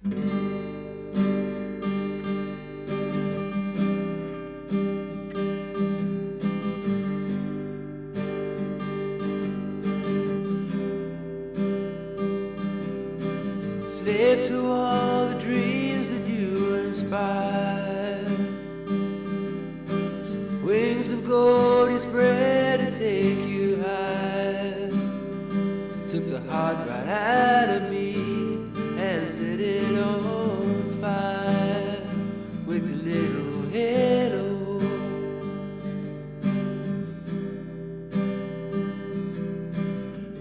Slave to all the dreams that you inspire. Wings of gold you spread to take you high. Took the heart right out of me and set it on fire with a little halo.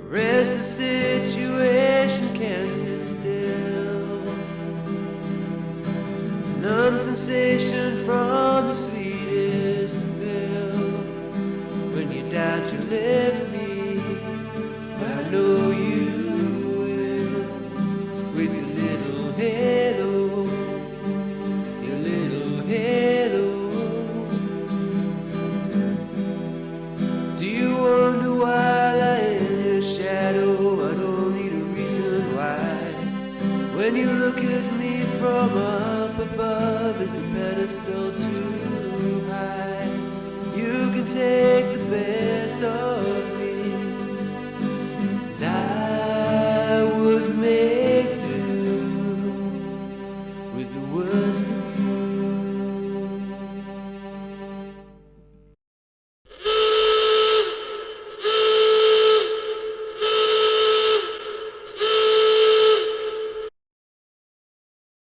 Rest the situation can't sit still. Numb sensation from the sweetest pill. When you doubt you left me, but I know you will. With your little halo, your little halo. Do you wonder why I am your shadow? I don't need a reason why. When you look at me from up above, is the pedestal